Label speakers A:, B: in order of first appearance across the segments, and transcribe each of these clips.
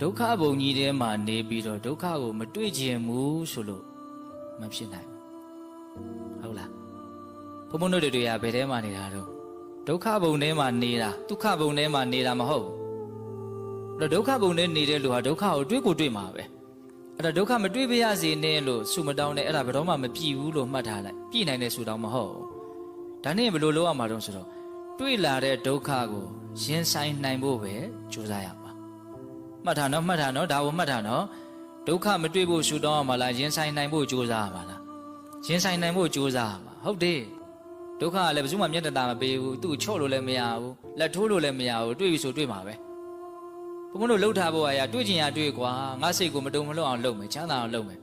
A: ဒုက္ခဘုံကြီးထဲမှာနေပြီးတော့ဒုက္ခကိုမတွေ့ခြင်းဘူးဆိုလို့မဖြစ်နိုင်ဘူးဟုတ်လားဘုံဘုံတို့တွေကဘယ်ထဲမှာနေတာတော့ဒုက္ခဘုံထဲမှာနေတာဒုက္ခဘုံထဲမှာနေတာမဟုတ်ဘူးဒုက္ခဘုံထဲနေတဲ့လူဟာဒုက္ခကိုတွေ့ကိုတွေ့မှာပဲအဲ့ဒါဒုက္ခမတွေ့ပါရစေနဲ့လို့ဆုမတောင်းနဲ့အဲ့ဒါဘယ်တော့မှမပြည့်ဘူးလို့မှတ်ထားလိုက်ပြည့်နိုင်တဲ့ဆုတောင်းမဟုတ်ဘူးဒါနဲ့ဘယ်လိုလုပ်ရမှာတော့ဆိုတော့တွေ့လာတဲ့ဒုက္ခကိုရင်ဆိုင်နိုင်ဖို့ပဲကြိုးစားရမှာမှတ်ထားနော်မှတ်ထားနော်ဒါကိုမှတ်ထားနော်ဒုက္ခမတွေ့ဖို့ဆုတောင်းရမှာလားရင်ဆိုင်နိုင်ဖို့ကြိုးစားရမှာလားရင်ဆိုင်နိုင်ဖို့ကြိုးစားရမှာဟုတ်တယ်ဒုက္ခကလည်းဘယ်သူမှမျက်တတာမပေးဘူးသူ့ချော့လို့လည်းမရဘူးလက်ထိုးလို့လည်းမရဘူးတွေ့ပြီဆိုတွေ့မှာပဲဘုံဘုံတို့လှုပ်ထားဖို့အရာတွေ့ချင်ရတွေ့ကွာငါစိတ်ကိုမတုံမလှုပ်အောင်လုပ်မယ်ချမ်းသာအောင်လုပ်မယ်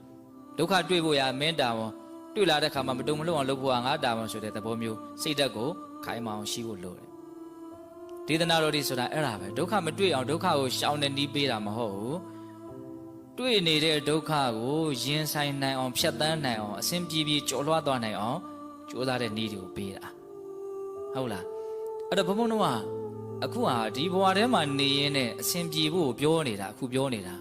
A: ဒုက္ခတွေ့ဖို့ရမင်းတာဝန်တွေ့လာတဲ့ခါမှာမတုံမလှုပ်အောင်လုပ်ဖို့ကငါတာဝန်ဆိုတဲ့သဘောမျိုးစိတ်ဓာတ်ကိုခိုင်မာအောင်ရှိဖို့လိုတယ်ဒေသနာတော်ဒီဆိုတာအဲ့ဒါပဲဒုက္ခမတွေ့အောင်ဒုက္ခကိုရှောင်နေနှီးပေးတာမဟုတ်ဘူးတွေ့နေတဲ့ဒုက္ခကိုရင်ဆိုင်နိုင်အောင်ဖြတ်သန်းနိုင်အောင်အစဉ်ပြေပြေကျော်လွှားသွားနိုင်အောင်ကြိုးစားတဲ့နည်းတွေကိုပေးတာဟုတ်လားအဲ့တော့ဘုံဘုံတို့ကအခုဟာဒီဘဝထဲမှာနေရင်းနဲ့အစဉ်ပြေဖို့ပြောနေတာအခုပြောနေတာ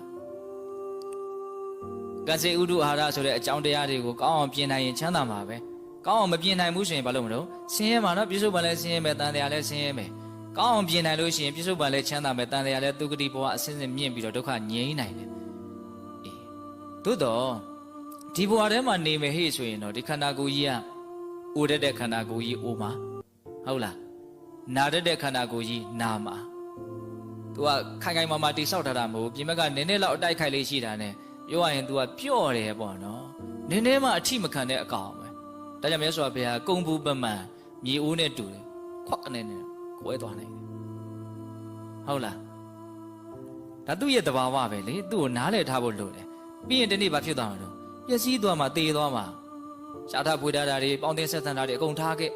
A: ကစေဥဒုအာဟာရဆိုတဲ့အကြောင်းတရားတွေကိုကောင်းအောင်ပြင်နိုင်ရင်ချမ်းသာမှာပဲကောင်းအောင်မပြင်နိုင်ဘူးဆိုရင်ဘာလို့မလို့ဆင်းရဲမှာနော်ပြစ္ဆုတ်ပန်လည်းဆင်းရဲမယ်တန်တရားလည်းဆင်းရဲမယ်ကောင်းအောင်ပြင်နိုင်လို့ရှိရင်ပြစ္ဆုတ်ပန်လည်းချမ်းသာမယ်တန်တရားလည်းသူဂတိဘဝအစဉ်စဉ်မြင့်ပြီးတော့ဒုက္ခငြိမ်းနိုင်တယ်အေးသို့တော့ဒီဘဝထဲမှာနေမယ်ဟေ့ဆိုရင်တော့ဒီခန္ဓာကိုယ်ကြီးကအိုတတ်တဲ့ခန္ဓာကိုယ်ကြီးအိုမှာဟုတ်လားနာတတ်တဲ့ခန္ဓာကိုယ်ကြီးနာမှာသူကခိုင်ခိုင်မာမာတိဆောက်ထားတာမဟုတ်ပြင်ဘက်ကနည်းနည်းလောက်အတိုက်ခိုက်လေးရှိတာနဲ့ပြောရရင် तू ကပျော့တယ်ပေါ့နော်နည်းနည်းမှအထိမခံတဲ့အကောင်ပဲဒါကြောင့်မြတ်စွာဘုရားကုံဘူးပမှန်မြေအိုးနဲ့တူတယ်ခွက်နဲ့ကွဲသွားနိုင်တယ်ဟုတ်လားဒါသူ့ရဲ့သဘာဝပဲလေသူ့ကိုနားလည်ထားဖို့လိုတယ်ပြီးရင်ဒီနေ့ဘာဖြစ်သွားမှာတော့ပျက်စီးသွားမှာတေသွားမှာရှားထားဖွေထားတာတွေပေါင်းတင်ဆက်ဆံတာတွေအကုန်ထားခဲ့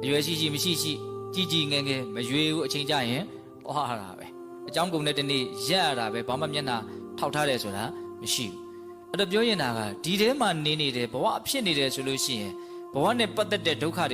A: အရွယ်ရှိရှိမရှိရှိကြီးကြီးငယ်ငယ်မရွေဘူးအချိန်ကြရင်ဟောတာပဲအကြောင်းကုန်တဲ့ဒီနေ့ရက်ရတာပဲဘာမှမျက်နှာထောက်ထားတယ်ဆိုတာမရှိဘူးအဲ့တော့ပြောရင်တာကဒီထဲမှာနေနေတယ်ဘဝဖြစ်နေတယ်ဆိုလို့ရှိရင်ဘဝနဲ့ပတ်သက်တဲ့ဒုက္ခ